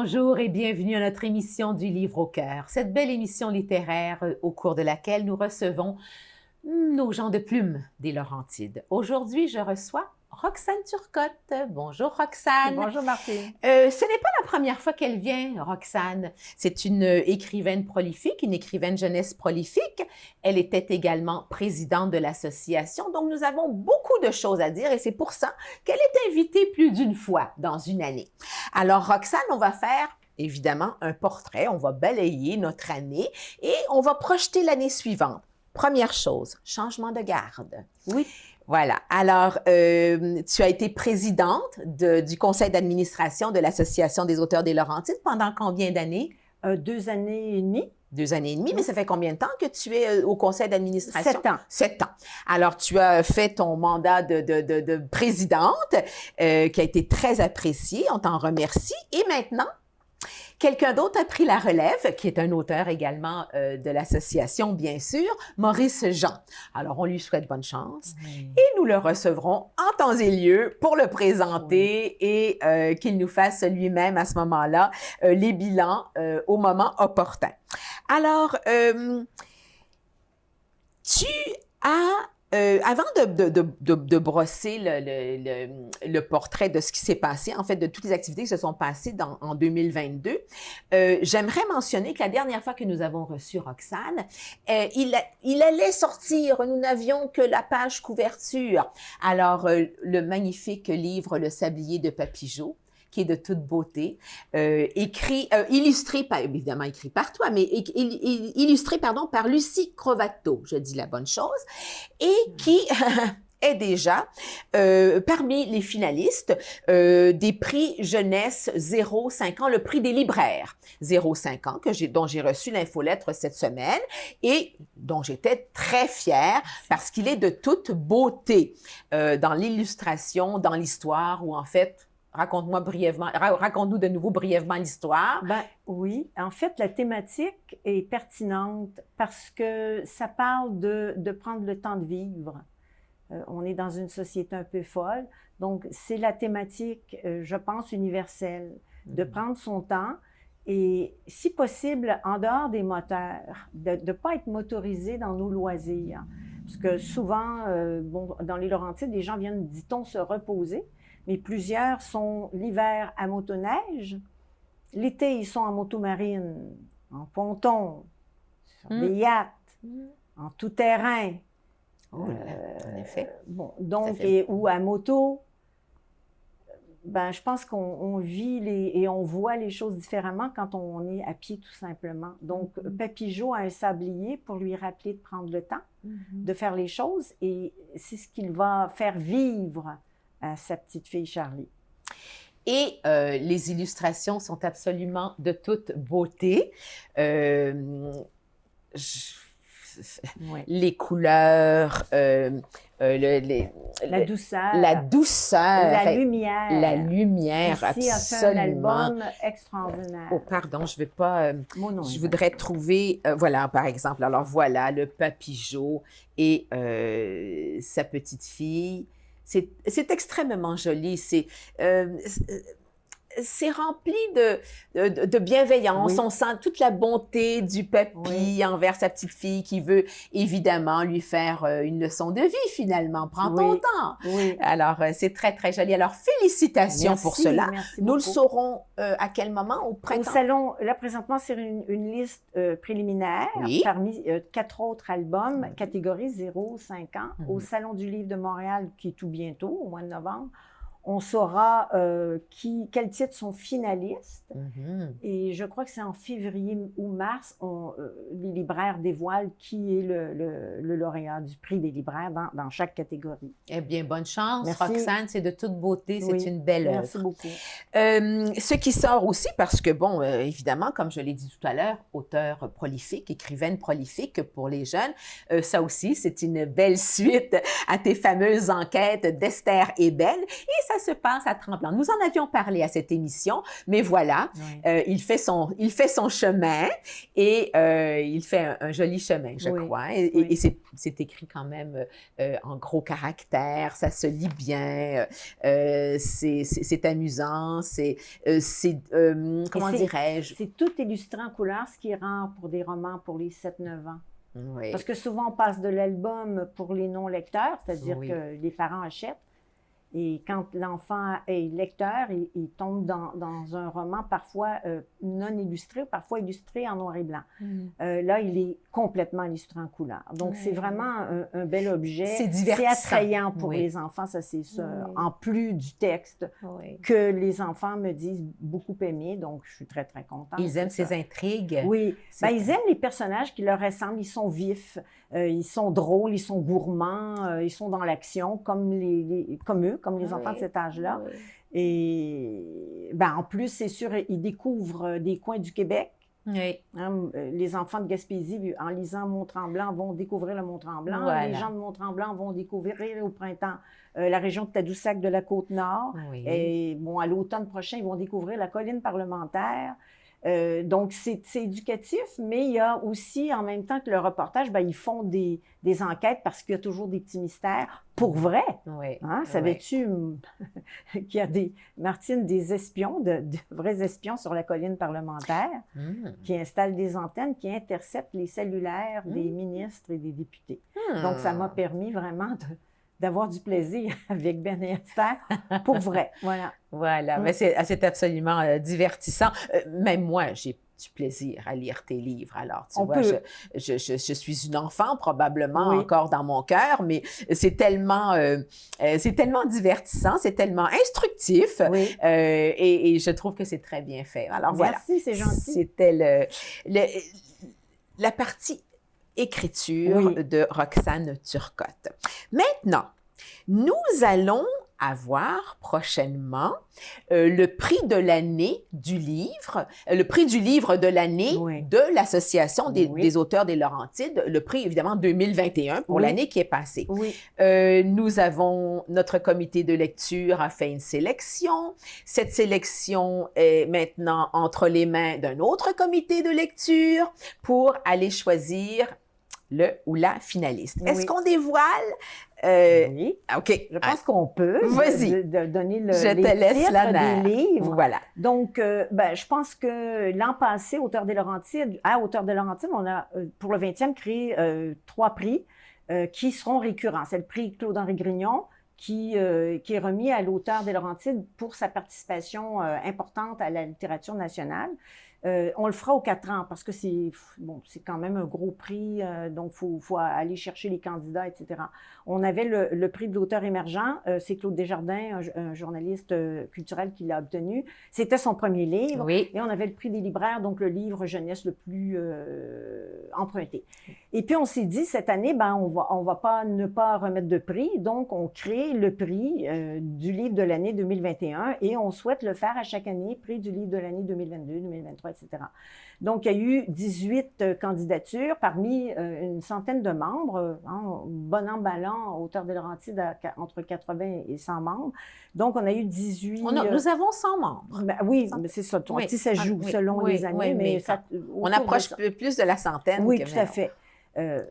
Bonjour et bienvenue à notre émission du Livre au cœur, cette belle émission littéraire au cours de laquelle nous recevons nos gens de plume des Laurentides. Aujourd'hui, je reçois Roxane Turcotte. Bonjour Roxane. Bonjour Martine. Ce n'est pas la première fois qu'elle vient, Roxane. C'est une écrivaine prolifique, une écrivaine jeunesse prolifique. Elle était également présidente de l'association, donc nous avons beaucoup de choses à dire et c'est pour ça qu'elle est invitée plus d'une fois dans une année. Alors Roxane, on va faire évidemment un portrait, on va balayer notre année et on va projeter l'année suivante. Première chose, changement de garde. Oui. Voilà. Alors, tu as été présidente du conseil d'administration de l'Association des auteurs des Laurentides pendant combien d'années? 2 années et demie. 2 années et demie, mais ça fait combien de temps que tu es au conseil d'administration? 7 ans. 7 ans. Alors, tu as fait ton mandat de présidente qui a été très apprécié. On t'en remercie. Et maintenant, quelqu'un d'autre a pris la relève, qui est un auteur également de l'association, bien sûr, Maurice Jean. Alors, on lui souhaite bonne chance et nous le recevrons en temps et lieu pour le présenter et qu'il nous fasse lui-même à ce moment-là les bilans au moment opportun. Alors, tu as... avant de brosser le portrait de ce qui s'est passé, en fait, de toutes les activités qui se sont passées en 2022, j'aimerais mentionner que la dernière fois que nous avons reçu Roxane, il allait sortir, nous n'avions que la page couverture. Alors, le magnifique livre « Le sablier de Papigeot », qui est de toute beauté, illustré, pas évidemment écrit par toi, mais illustré, pardon, par Lucie Crovatto, je dis la bonne chose, et qui est déjà parmi les finalistes des prix jeunesse 0-5 ans, le prix des libraires 0-5 ans, dont j'ai reçu l'infolettre cette semaine et dont j'étais très fière parce qu'il est de toute beauté dans l'illustration, dans l'histoire, où en fait, raconte-nous de nouveau brièvement l'histoire. Ben oui, en fait, la thématique est pertinente parce que ça parle de prendre le temps de vivre. On est dans une société un peu folle, donc c'est la thématique, je pense, universelle, de prendre son temps et, si possible, en dehors des moteurs, de ne pas être motorisé dans nos loisirs. Parce que souvent, dans les Laurentides, les gens viennent, dit-on, se reposer. Mais plusieurs sont l'hiver à motoneige, l'été, ils sont en motomarine, en ponton, sur des yachts, en tout-terrain. Oh là là, en effet. Donc, ou à moto. Ben, je pense qu'on vit et on voit les choses différemment quand on est à pied, tout simplement. Donc, Papigeot a un sablier pour lui rappeler de prendre le temps, de faire les choses, et c'est ce qu'il va faire vivre à sa petite fille Charlie. Et les illustrations sont absolument de toute beauté. Les couleurs, la douceur, la Ici, lumière, absolument. Un album extraordinaire. Oh, pardon, je vais pas. Je voudrais trouver, voilà, par exemple. Alors voilà, le Papigeot et sa petite fille. C'est extrêmement joli. C'est rempli de bienveillance. Oui. On sent toute la bonté du papy envers sa petite fille qui veut évidemment lui faire une leçon de vie finalement. Prends ton temps. Oui. Alors, c'est très, très joli. Alors, félicitations pour cela. Nous le saurons à quel moment? Au printemps? Au salon, là, présentement, c'est une liste préliminaire parmi 4 autres albums, catégorie 0-5 ans, au Salon du livre de Montréal, qui est tout bientôt, au mois de novembre. On saura quels titres sont finalistes. Et je crois que c'est en février ou mars, les libraires dévoilent qui est le lauréat du prix des libraires dans chaque catégorie. Eh bien, bonne chance, merci. Roxane. C'est de toute beauté. C'est une belle œuvre. Merci beaucoup. Ce qui sort aussi, parce que, bon, évidemment, comme je l'ai dit tout à l'heure, auteur prolifique, écrivaine prolifique pour les jeunes, ça aussi, c'est une belle suite à tes fameuses enquêtes d'Esther Ebel. Et ça ça se passe à Tremblant. Nous en avions parlé à cette émission, mais voilà, il fait son chemin et il fait un joli chemin, je crois. Et c'est écrit quand même en gros caractères, ça se lit bien, c'est amusant, comment dirais-je? C'est tout illustré en couleur, ce qui est rare pour des romans pour les 7-9 ans. Oui. Parce que souvent, on passe de l'album pour les non-lecteurs, c'est-à-dire que les parents achètent. Et quand l'enfant est lecteur, il tombe dans un roman parfois non illustré, parfois illustré en noir et blanc. Là, il est complètement illustré en couleur. Donc, c'est vraiment un bel objet. C'est divertissant. C'est attrayant pour les enfants, ça c'est sûr. En plus du texte que les enfants me disent beaucoup aimer. Donc, je suis très, très contente. Ils aiment ces intrigues. Oui. Ils aiment les personnages qui leur ressemblent. Ils sont vifs, ils sont drôles, ils sont gourmands, ils sont dans l'action comme eux, comme les enfants de cet âge-là. Et en plus, c'est sûr, ils découvrent des coins du Québec. Oui. Les enfants de Gaspésie, en lisant Mont-Tremblant, vont découvrir le Mont-Tremblant. Voilà. Les gens de Mont-Tremblant vont découvrir au printemps la région de Tadoussac de la Côte-Nord. Et à l'automne prochain, ils vont découvrir la colline parlementaire. Donc, c'est éducatif, mais il y a aussi, en même temps que le reportage, ils font des enquêtes parce qu'il y a toujours des petits mystères. Pour vrai. Savais-tu qu'il y a Martine, des espions, de vrais espions sur la colline parlementaire qui installent des antennes qui interceptent les cellulaires des ministres et des députés. Donc, ça m'a permis vraiment d'avoir du plaisir avec Ben et Esther, pour vrai. Voilà, mais c'est absolument divertissant. Même moi, j'ai du plaisir à lire tes livres. Alors, tu vois, je suis une enfant, probablement encore dans mon cœur, mais c'est tellement divertissant, c'est tellement instructif, et je trouve que c'est très bien fait. Alors, merci, c'est gentil. C'était la partie écriture de Roxane Turcotte. Maintenant, nous allons avoir prochainement le prix de l'année du livre, le prix du livre de l'année de l'Association des auteurs des Laurentides, le prix évidemment 2021 pour l'année qui est passée. Nous avons, notre comité de lecture a fait une sélection. Cette sélection est maintenant entre les mains d'un autre comité de lecture pour aller choisir le ou la finaliste. Est-ce qu'on dévoile? Oui. OK. Je pense qu'on peut. Vas-y. De donner Je te laisse la main. Des livres. Voilà. Donc, je pense que l'an passé, à Auteurs des Laurentides, on a, pour le 20e, créé 3 prix qui seront récurrents. C'est le prix Claude-Henri Grignon, qui est remis à l'auteur des Laurentides pour sa participation importante à la littérature nationale. On le fera aux 4 ans parce que c'est quand même un gros prix, donc il faut aller chercher les candidats, etc. On avait le prix de l'auteur émergent, c'est Claude Desjardins, un journaliste culturel qui l'a obtenu. C'était son premier livre. Et on avait le prix des libraires, donc le livre jeunesse le plus emprunté. Et puis on s'est dit, cette année, on va pas ne pas remettre de prix, donc on crée le prix du livre de l'année 2021 et on souhaite le faire à chaque année, prix du livre de l'année 2022, 2023, etc. Donc, il y a eu 18 candidatures parmi une centaine de membres, bon an, ballant, Auteurs des Laurentides entre 80 et 100 membres. Donc, on a eu 18... Nous avons 100 membres. Oui, mais c'est ça. Ça joue selon les années, mais ça, on approche plus de la centaine. Oui, tout à fait.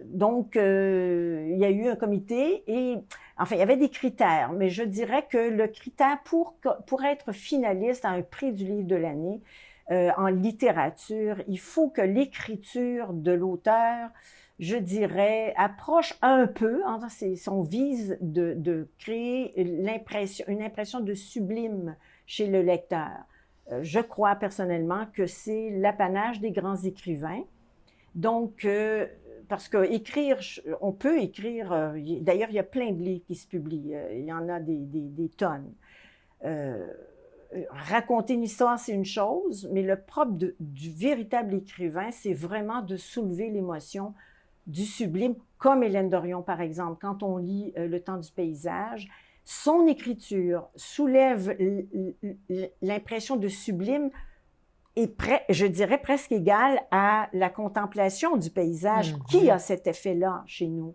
Donc, il y a eu un comité et, enfin, il y avait des critères, mais je dirais que le critère pour être finaliste à un prix du livre de l'année, en littérature, il faut que l'écriture de l'auteur, je dirais, approche un peu, on vise de créer une impression de sublime chez le lecteur. Je crois personnellement que c'est l'apanage des grands écrivains. Donc, parce que écrire, on peut écrire, d'ailleurs, il y a plein de livres qui se publient, il y en a des tonnes. Raconter une histoire, c'est une chose, mais le propre du véritable écrivain, c'est vraiment de soulever l'émotion du sublime, comme Hélène Dorion, par exemple. Quand on lit Le temps du paysage, son écriture soulève l'impression de sublime est, je dirais, presque égale à la contemplation du paysage. Qui a cet effet-là chez nous?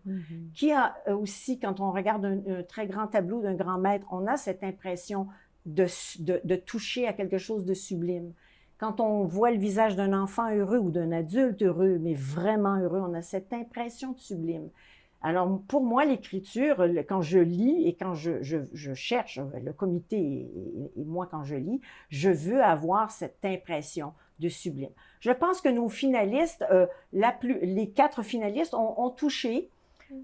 Qui a aussi, quand on regarde un très grand tableau d'un grand maître, on a cette impression de toucher à quelque chose de sublime. Quand on voit le visage d'un enfant heureux ou d'un adulte heureux, mais vraiment heureux, on a cette impression de sublime. Alors, pour moi, l'écriture, quand je lis et quand je cherche, le comité et moi, quand je lis, je veux avoir cette impression de sublime. Je pense que nos finalistes, les 4 finalistes ont touché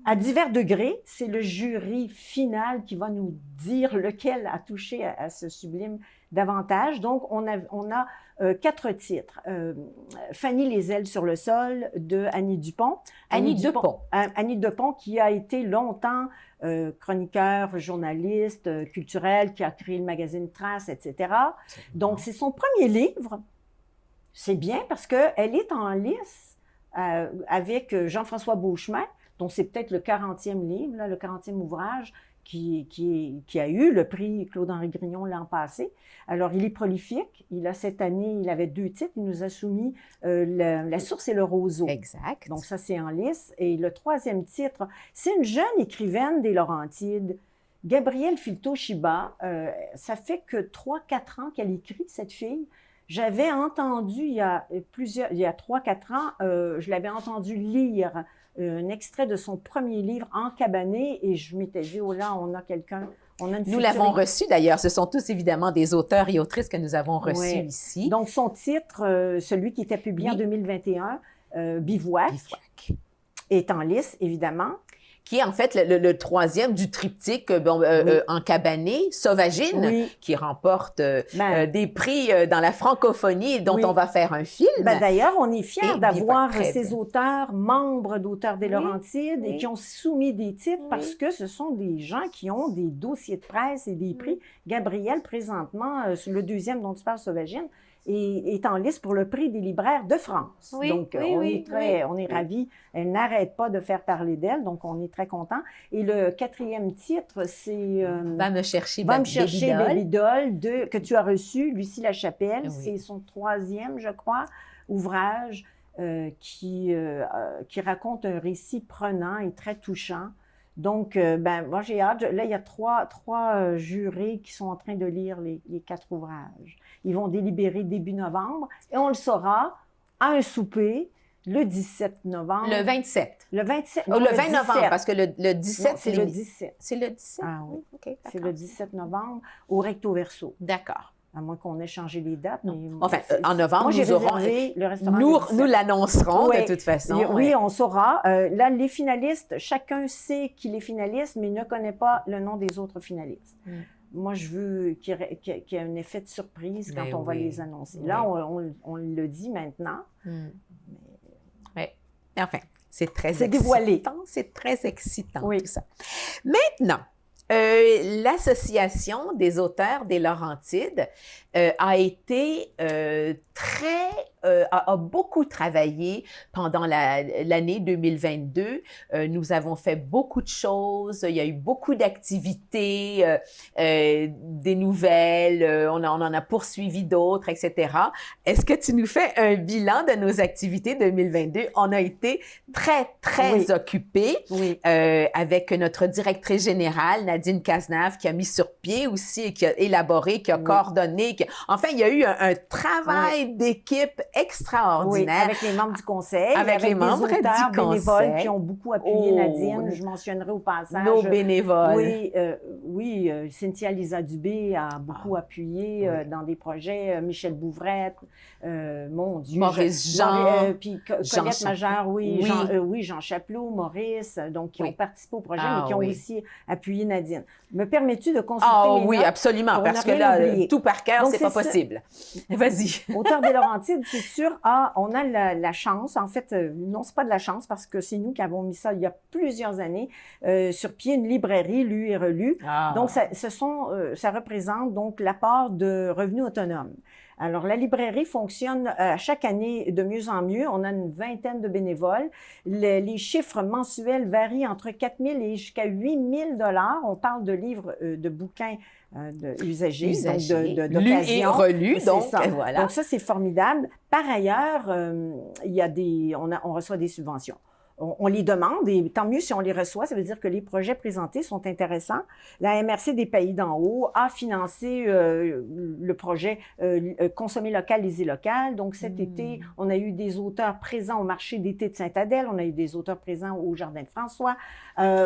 à divers degrés. C'est le jury final qui va nous dire lequel a touché à ce sublime davantage. Donc, on a 4 titres. Fanny les ailes sur le sol de Annie Dupont. Annie Dupont. Annie Dupont qui a été longtemps chroniqueur, journaliste, culturel, qui a créé le magazine Trace, etc. Donc, c'est son premier livre. C'est bien parce qu'elle est en lice avec Jean-François Beauchemin, dont c'est peut-être le 40e livre, là, le 40e ouvrage, qui a eu le prix Claude-Henri Grignon l'an passé. Alors, il est prolifique. Cette année, il avait 2 titres. Il nous a soumis La source et le roseau. Exact. Donc, ça, c'est en lice. Et le 3e titre, c'est une jeune écrivaine des Laurentides, Gabrielle Filto-Chiba. Ça fait que 3-4 ans qu'elle écrit, cette fille. J'avais entendu, il y a 3-4 ans, je l'avais entendu lire un extrait de son premier livre, Encabané, et je m'étais dit, oh là, on a quelqu'un, on a une Nous l'avons reçu d'ailleurs. Ce sont tous évidemment des auteurs et autrices que nous avons reçus ici. Donc, son titre, celui qui était publié en 2021, Bivouac, est en lice, évidemment. Qui est en fait le 3e du triptyque Encabané, Sauvagine, qui remporte des prix dans la francophonie dont on va faire un film. D'ailleurs, on est fiers d'avoir ces auteurs, membres d'Auteurs des Laurentides, et qui ont soumis des titres parce que ce sont des gens qui ont des dossiers de presse et des prix. Gabrielle, présentement, le 2e dont tu parles, Sauvagine, est en liste pour le prix des libraires de France. Donc, on est ravis. Elle n'arrête pas de faire parler d'elle, donc on est très contents. Et le 4e titre, c'est... Va me chercher, Baby Doll, que tu as reçu, Lucie Lachapelle. C'est son 3e, je crois, ouvrage qui raconte un récit prenant et très touchant. Donc, moi, j'ai hâte. Là, il y a trois jurés qui sont en train de lire les 4 ouvrages. Ils vont délibérer début novembre et on le saura à un souper le 17 novembre. Le 27. Le 27. Non, le 20 novembre, parce que le 17, c'est le 17. C'est le 17? Ah oui. OK, c'est le 17 novembre au Recto Verso. D'accord. À moins qu'on ait changé les dates. Mais enfin, en novembre, moi, j'ai réservé le restaurant. Nous l'annoncerons de toute façon. Oui, on saura. Là, les finalistes, chacun sait qu'il est finaliste, mais ne connaît pas le nom des autres finalistes. Moi, je veux qu'il y ait un effet de surprise quand on va les annoncer. Là, on le dit maintenant. Mais enfin, c'est très dévoilé. C'est très excitant, tout ça. Maintenant, l'Association des auteurs des Laurentides a été a beaucoup travaillé pendant l'année 2022. Nous avons fait beaucoup de choses. Il y a eu beaucoup d'activités, des nouvelles. On en a poursuivi d'autres, etc. Est-ce que tu nous fais un bilan de nos activités 2022? On a été très occupés avec notre directrice générale, Nadine Cazenave, qui a mis sur pied aussi et qui a élaboré, qui a coordonné. Enfin, il y a eu un travail d'équipe extraordinaire. Avec les membres du conseil, avec les membres des auteurs du conseil bénévoles qui ont beaucoup appuyé Nadine. Je mentionnerai au passage. Nos bénévoles. Oui, Cynthia Lisa Dubé a beaucoup appuyé dans des projets. Michel Bouvrette, mon Dieu. Maurice Jean. Puis Colette Majeur, Jean Chapelot, Maurice, donc qui ont participé au projet, mais qui ont aussi appuyé Nadine. Me permets-tu de consulter les notes? Absolument, parce que là, tout par cœur, c'est pas possible. Vas-y. Auteurs des Laurentides, c'est sûr, on a la chance, en fait, non, c'est pas de la chance, parce que c'est nous qui avons mis ça il y a plusieurs années sur pied, une librairie lue et relue. Donc, ça représente donc l'apport de revenus autonomes. Alors, la librairie fonctionne chaque année de mieux en mieux. On a une vingtaine de bénévoles. Les chiffres mensuels varient entre 4 000 et jusqu'à 8 000 $. On parle de livres, de bouquins usagés, donc lus et relus, donc voilà. Donc ça, c'est formidable. Par ailleurs, on reçoit des subventions. On les demande et tant mieux si on les reçoit, ça veut dire que les projets présentés sont intéressants. La MRC des Pays d'en haut a financé le projet Consommer local, lisez local. Donc cet été, on a eu des auteurs présents au marché d'été de Sainte-Adèle, on a eu des auteurs présents au Jardin de François,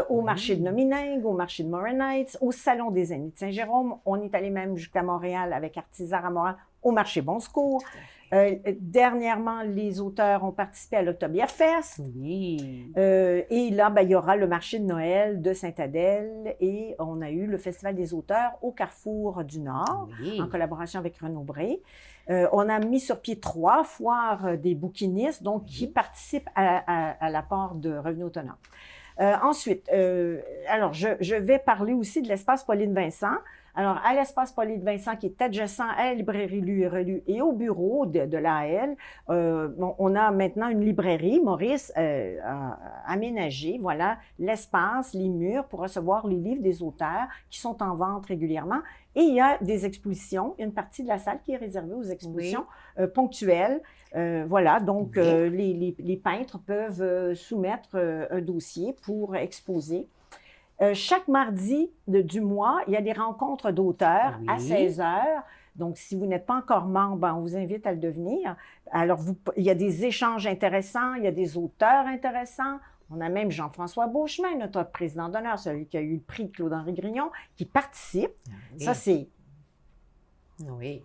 au marché de Nominingue, au marché de Morin Heights, au Salon des Amis de Saint-Jérôme. On est allé même jusqu'à Montréal avec Artisart à Montréal, au marché Bon Secours. Dernièrement, les auteurs ont participé à l'Oktoberfest. Oui. Et là, il y aura le marché de Noël de Sainte-Adèle et on a eu le Festival des auteurs au Carrefour du Nord, en collaboration avec Renaud Bré. On a mis sur pied 3 foires des bouquinistes, donc qui participent à l'apport de revenus autonomes. Ensuite, alors je vais parler aussi de l'espace Pauline Vincent. Alors, à l'espace Pauline Vincent, qui est adjacent à la librairie Lus et Relus et au bureau de l'AL, on a maintenant une librairie. Maurice a aménagé, voilà, l'espace, les murs pour recevoir les livres des auteurs qui sont en vente régulièrement. Et il y a des expositions, une partie de la salle qui est réservée aux expositions ponctuelles. Voilà, donc les peintres peuvent soumettre un dossier pour exposer. Chaque mardi du mois, il y a des rencontres d'auteurs à 16 heures. Donc, si vous n'êtes pas encore membre, on vous invite à le devenir. Alors, il y a des échanges intéressants, il y a des auteurs intéressants. On a même Jean-François Beauchemin, notre président d'honneur, celui qui a eu le prix Claude-Henri Grignon, qui participe. Ça, c'est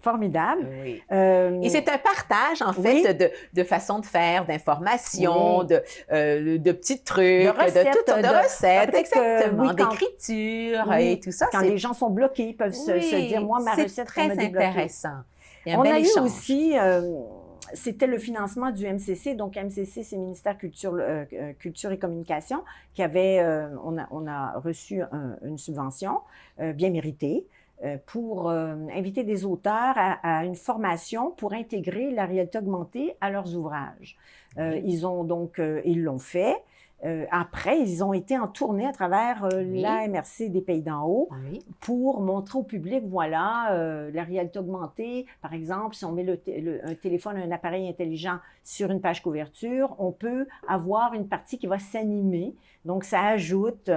formidable. Et c'est un partage, en fait, de façons de faire, d'informations, de petits trucs, de toutes sortes de recettes, exactement, d'écriture et tout ça. Quand les gens sont bloqués, ils peuvent se dire, moi, ma recette, c'est très intéressant. On a eu aussi... c'était le financement du MCC. Donc, MCC, c'est Ministère Culture et Communication, qui avait... on a reçu une subvention bien méritée pour inviter des auteurs à une formation pour intégrer la réalité augmentée à leurs ouvrages. Ils l'ont fait. Après, ils ont été en tournée à travers la MRC des Pays d'en haut pour montrer au public, voilà, la réalité augmentée. Par exemple, si on met un téléphone, un appareil intelligent sur une page couverture, on peut avoir une partie qui va s'animer. Donc, ça ajoute...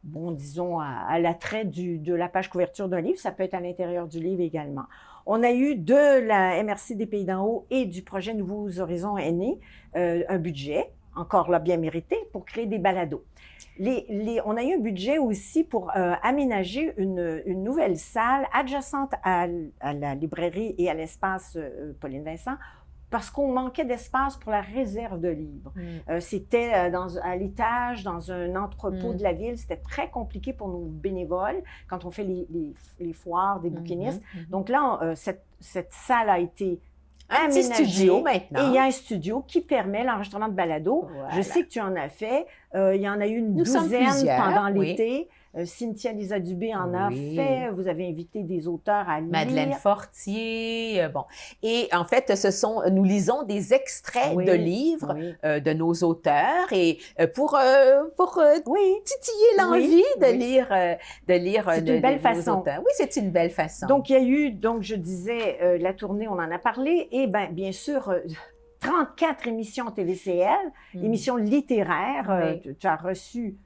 disons, à l'attrait de la page couverture d'un livre. Ça peut être à l'intérieur du livre également. On a eu de la MRC des Pays d'en haut et du projet Nouveaux Horizons aînés un budget, encore là bien mérité, pour créer des balados. On a eu un budget aussi pour aménager une nouvelle salle adjacente à la librairie et à l'espace Pauline Vincent, parce qu'on manquait d'espace pour la réserve de livres. C'était à l'étage, dans un entrepôt de la ville. C'était très compliqué pour nos bénévoles quand on fait les foires des bouquinistes. Donc là, cette salle a été aménagée. Un petit studio maintenant. Et il y a un studio qui permet l'enregistrement de balado. Voilà. Je sais que tu en as fait. Il y en a eu une douzaine pendant l'été. Cynthia Lisa Dubé en a fait. Vous avez invité des auteurs à lire. Madeleine Fortier. Bon. Et en fait, nous lisons des extraits de livres de nos auteurs et pour titiller l'envie de lire c'est une belle façon. Auteurs. Oui, c'est une belle façon. Donc, il y a eu, je disais, la tournée, on en a parlé. Et bien sûr, 34 émissions TVCL, émissions littéraires. Tu as reçu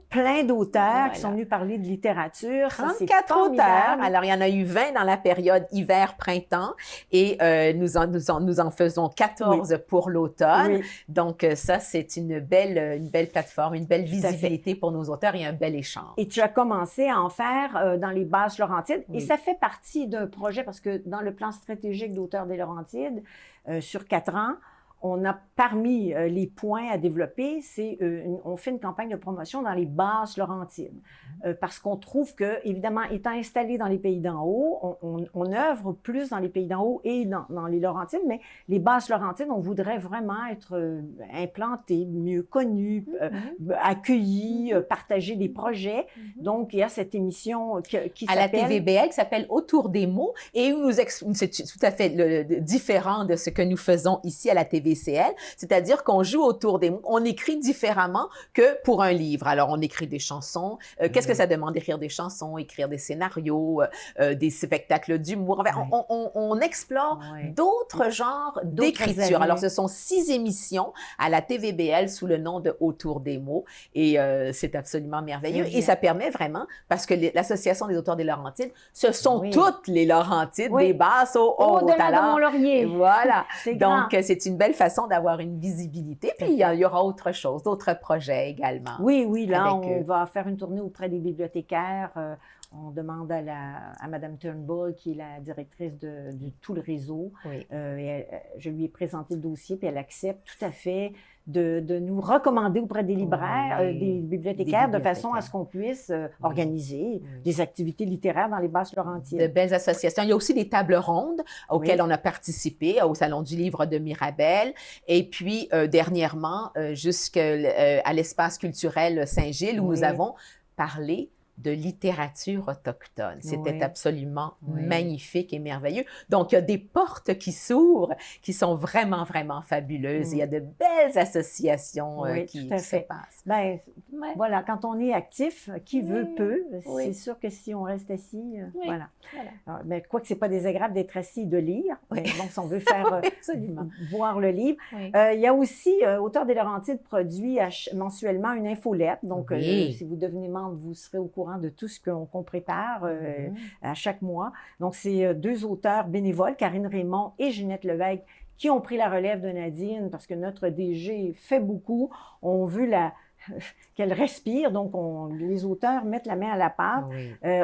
plein d'auteurs qui sont venus parler de littérature. 34 auteurs. Alors, il y en a eu 20 dans la période hiver-printemps et nous en faisons 14 pour l'automne. Donc, ça, c'est une belle plateforme, une belle visibilité pour nos auteurs et un bel échange. Et tu as commencé à en faire dans les Basses Laurentides. Et ça fait partie d'un projet, parce que dans le plan stratégique d'auteurs des Laurentides, sur 4 ans, on a parmi les points à développer, on fait une campagne de promotion dans les basses Laurentides. Parce qu'on trouve que, évidemment, étant installé dans les pays d'en haut, on œuvre plus dans les pays d'en haut et dans les Laurentides, mais les basses Laurentides, on voudrait vraiment être implanté, mieux connu, accueilli, partager des projets. Donc, il y a cette émission qui à s'appelle... la TVBL, qui s'appelle Autour des mots, et où c'est tout à fait différent de ce que nous faisons ici à la TVCL, c'est-à-dire qu'on joue autour des mots, on écrit différemment que pour un livre. Alors, on écrit des chansons. Qu'est-ce que ça demande d'écrire des chansons, écrire des scénarios, des spectacles d'humour? Enfin, on explore d'autres genres d'écriture. Alors, ce sont 6 émissions à la TVBL sous le nom de Autour des mots, et c'est absolument merveilleux. Et ça permet vraiment, parce que l'Association des auteurs des Laurentides, ce sont toutes les Laurentides, des basses au haut. Au-delà de Mont-Laurier. Voilà. Donc, c'est une belle façon d'avoir une visibilité. Puis, il y aura autre chose, d'autres projets également. Oui, là, on va faire une tournée auprès des bibliothécaires. On demande à Mme Turnbull, qui est la directrice de tout le réseau. Je lui ai présenté le dossier, puis elle accepte tout à fait de nous recommander auprès des libraires, des bibliothécaires, de façon à ce qu'on puisse organiser des activités littéraires dans les basses Laurentides. De belles associations. Il y a aussi des tables rondes auxquelles on a participé au Salon du livre de Mirabel. Et puis, dernièrement, jusqu'à l'espace culturel Saint-Gilles, où nous avons parlé de littérature autochtone. C'était absolument magnifique et merveilleux. Donc, il y a des portes qui s'ouvrent, qui sont vraiment, vraiment fabuleuses. Il y a de belles associations qui se passent. Ben, voilà, quand on est actif, qui veut peut. C'est sûr que si on reste assis, voilà. Alors, ben, quoique ce n'est pas désagréable d'être assis et de lire. Bon, si on veut faire voir le livre. Il y a aussi, Auteurs des Laurentides produit mensuellement une infolette. Donc, si vous devenez membre, vous serez au courant de tout ce qu'on prépare à chaque mois. Donc, c'est 2 auteurs bénévoles, Karine Raymond et Ginette Levesque, qui ont pris la relève de Nadine parce que notre DG fait beaucoup. On veut qu'elle respire, donc les auteurs mettent la main à la pâte.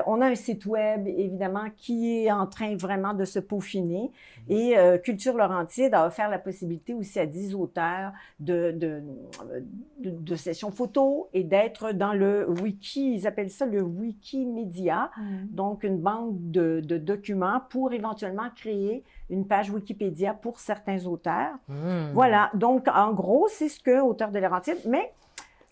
On a un site web, évidemment, qui est en train vraiment de se peaufiner. Et Culture Laurentide a offert la possibilité aussi à 10 auteurs de sessions photos et d'être dans le wiki, ils appellent ça le Wikimédia, donc une banque de documents pour éventuellement créer une page Wikipédia pour certains auteurs. Voilà, donc en gros, c'est ce que Auteurs de Laurentides, mais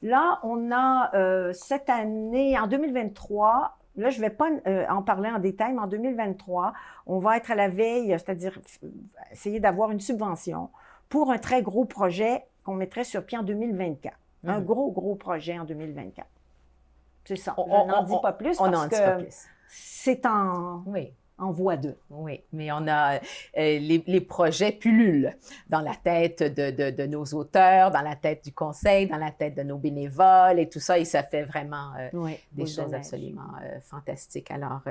là, on a cette année, en 2023, là, je ne vais pas en parler en détail, mais en 2023, on va être à la veille, c'est-à-dire essayer d'avoir une subvention pour un très gros projet qu'on mettrait sur pied en 2024. Un gros projet en 2024. C'est ça. On n'en dit pas plus parce que c'est en voie de. Oui, mais on a les projets pullulent dans la tête de nos auteurs, dans la tête du conseil, dans la tête de nos bénévoles et tout ça, et ça fait vraiment des choses absolument fantastiques. Alors,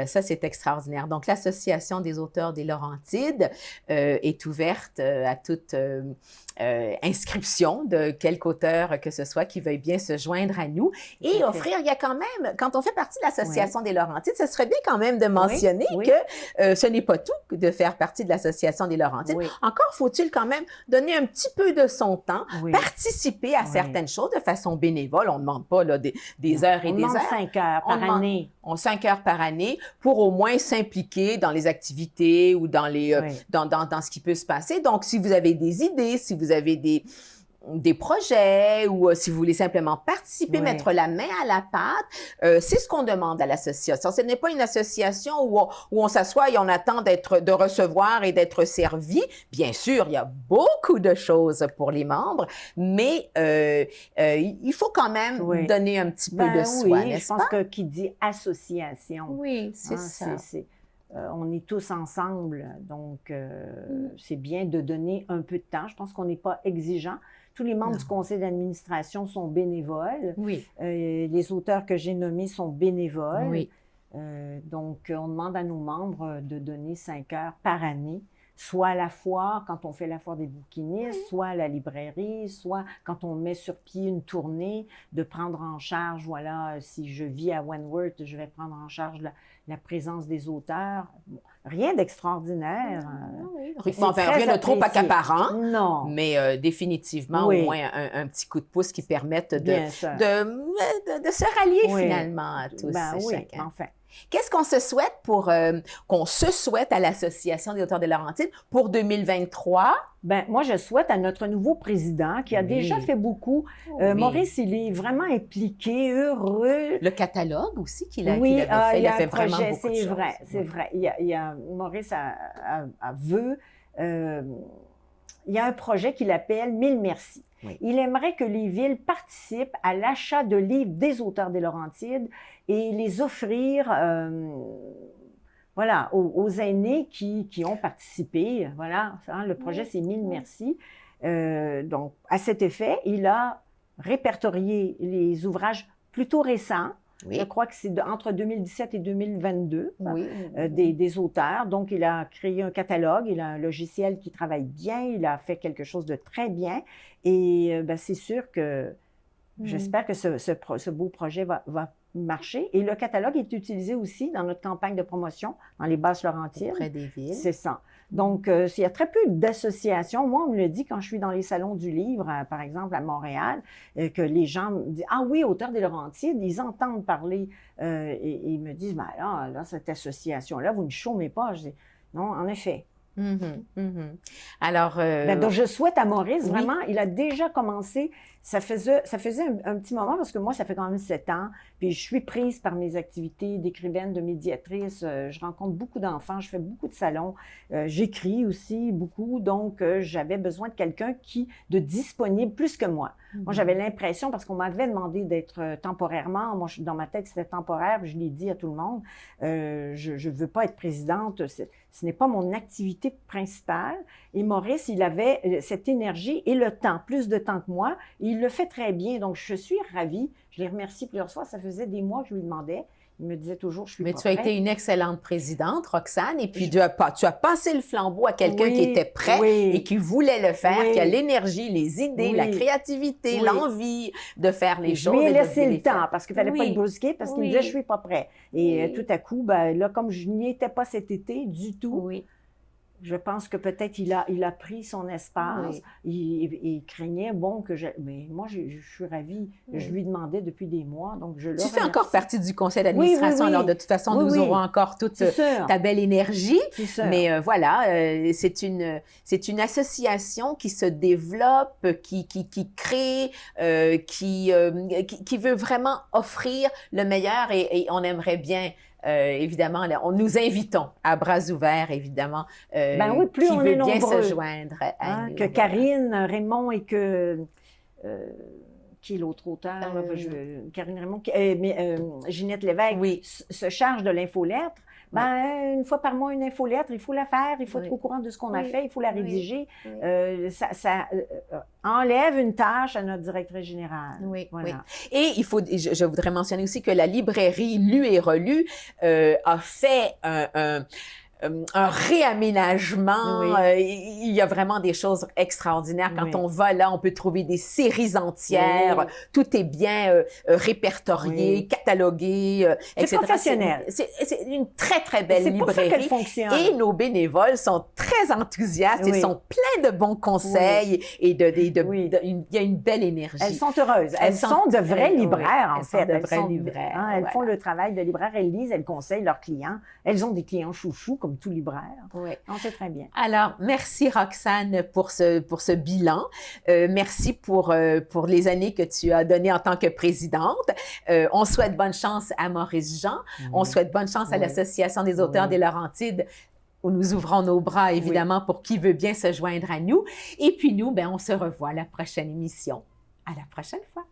ça, c'est extraordinaire. Donc, l'Association des auteurs des Laurentides est ouverte à toute inscription de quelque auteur que ce soit qui veuille bien se joindre à nous et offrir, il y a quand même, quand on fait partie de l'Association des Laurentides, ce serait bien quand même de mentionner que ce n'est pas tout de faire partie de l'Association des Laurentides. Encore faut-il quand même donner un petit peu de son temps, participer à certaines choses de façon bénévole. On ne demande pas là, des heures et des heures. 5 heures par année. 5 heures par année pour au moins s'impliquer dans les activités ou dans dans ce qui peut se passer. Donc, si vous avez des idées, si vous avez des projets ou si vous voulez simplement participer, mettre la main à la pâte, c'est ce qu'on demande à l'association. Ce n'est pas une association où on s'assoit et on attend de recevoir et d'être servi. Bien sûr, il y a beaucoup de choses pour les membres, mais il faut quand même donner un petit peu de soi, n'est-ce pas? Je pense que qui dit association. C'est ça. On est tous ensemble, donc c'est bien de donner un peu de temps. Je pense qu'on n'est pas exigeant. Tous les membres du conseil d'administration sont bénévoles. Les auteurs que j'ai nommés sont bénévoles. Donc, on demande à nos membres de donner 5 heures par année. soit à la foire, quand on fait la foire des bouquinistes, soit à la librairie, soit quand on met sur pied une tournée, de prendre en charge, voilà, si je vis à Wentworth, je vais prendre en charge la présence des auteurs. Bon, rien d'extraordinaire. Enfin, rien de trop accaparant, non. mais définitivement au moins un petit coup de pouce qui permette de se rallier finalement à tous chacun. Enfin. Qu'est-ce qu'on se souhaite à l'Association des auteurs des Laurentides pour 2023? Ben, moi, je souhaite à notre nouveau président qui a déjà fait beaucoup. Maurice, il est vraiment impliqué, heureux. Le catalogue aussi qu'il avait fait, il a fait vraiment beaucoup de choses. C'est vrai. Maurice veut... il y a un projet qu'il appelle « 1000 merci ». Oui. Il aimerait que les villes participent à l'achat de livres des auteurs des Laurentides et les offrir voilà, aux aînés qui ont participé. Voilà, le projet, c'est 1000 merci. Donc, à cet effet, il a répertorié les ouvrages plutôt récents. Oui. Je crois que c'est entre 2017 et 2022 des auteurs. Donc, il a créé un catalogue, il a un logiciel qui travaille bien, il a fait quelque chose de très bien. Et c'est sûr que j'espère que ce beau projet va marcher. Et le catalogue est utilisé aussi dans notre campagne de promotion dans les Basses-Laurentides. Auprès des villes. C'est ça. Donc, il y a très peu d'associations. Moi, on me le dit quand je suis dans les salons du livre, par exemple à Montréal, que les gens me disent « Ah oui, auteurs des Laurentides », ils entendent parler et ils me disent « Ben là, cette association-là, vous ne chômez pas. » Je dis « Non, en effet. » Alors, donc, je souhaite à Maurice, vraiment, il a déjà commencé, ça faisait un petit moment, parce que moi, ça fait quand même 7 ans, puis je suis prise par mes activités d'écrivaine, de médiatrice, je rencontre beaucoup d'enfants, je fais beaucoup de salons, j'écris aussi beaucoup, donc j'avais besoin de quelqu'un de disponible plus que moi. Moi, j'avais l'impression, parce qu'on m'avait demandé d'être temporairement, moi, dans ma tête, c'était temporaire, je l'ai dit à tout le monde, je ne veux pas être présidente, ce n'est pas mon activité principale. Et Maurice, il avait cette énergie et le temps, plus de temps que moi, et il le fait très bien. Donc, je suis ravie. Je l'ai remercié plusieurs fois. Ça faisait des mois que je lui demandais. Il me disait toujours, je suis pas prête. Mais tu as été une excellente présidente, Roxane, et puis tu as passé le flambeau à quelqu'un qui était prêt et qui voulait le faire, qui a l'énergie, les idées, la créativité, l'envie de faire les choses. Je lui ai laissé le temps, parce qu'il ne fallait pas le brusquer, parce qu'il me disait, je ne suis pas prêt. Et tout à coup, là, comme je n'y étais pas cet été du tout, je pense que peut-être il a pris son espace. Il craignait, mais moi, je suis ravie. Je lui demandais depuis des mois, donc je le remercie. Tu fais encore partie du conseil d'administration, alors de toute façon, nous aurons encore toute ta belle énergie. Mais voilà, c'est une association qui se développe, qui crée, qui veut vraiment offrir le meilleur et on aimerait bien... évidemment, nous invitons à bras ouverts, évidemment, plus qui on veut est bien nombreux, se joindre à nous. Que Karine Raymond et que... qui est l'autre auteur? Karine Raymond, Ginette Lévesque se charge de l'infolettre. Une fois par mois, une infolettre, il faut la faire, il faut être au courant de ce qu'on a fait, il faut la rédiger. Ça enlève une tâche à notre directrice générale. Voilà. Et je voudrais mentionner aussi que la librairie Lu et Relu a fait un réaménagement. Il y a vraiment des choses extraordinaires. Quand on va là, on peut trouver des séries entières. Tout est bien répertorié, catalogué, etc. Professionnel. C'est une très, très belle librairie. C'est pour ça qu'elle fonctionne. Et nos bénévoles sont très enthousiastes et sont pleins de bons conseils et il y a une belle énergie. Elles sont heureuses. Elles sont de vraies libraires, en fait. Elles sont de vraies libraires. Elles font le travail de libraire. Elles lisent, elles conseillent leurs clients. Elles ont des clients chouchous, comme tout libraire. On sait très bien. Alors, merci Roxane pour ce bilan. Merci pour les années que tu as données en tant que présidente. On souhaite bonne chance à Maurice Jean. On souhaite bonne chance à l'Association des auteurs des Laurentides, où nous ouvrons nos bras, évidemment, pour qui veut bien se joindre à nous. Et puis nous, on se revoit à la prochaine émission. À la prochaine fois.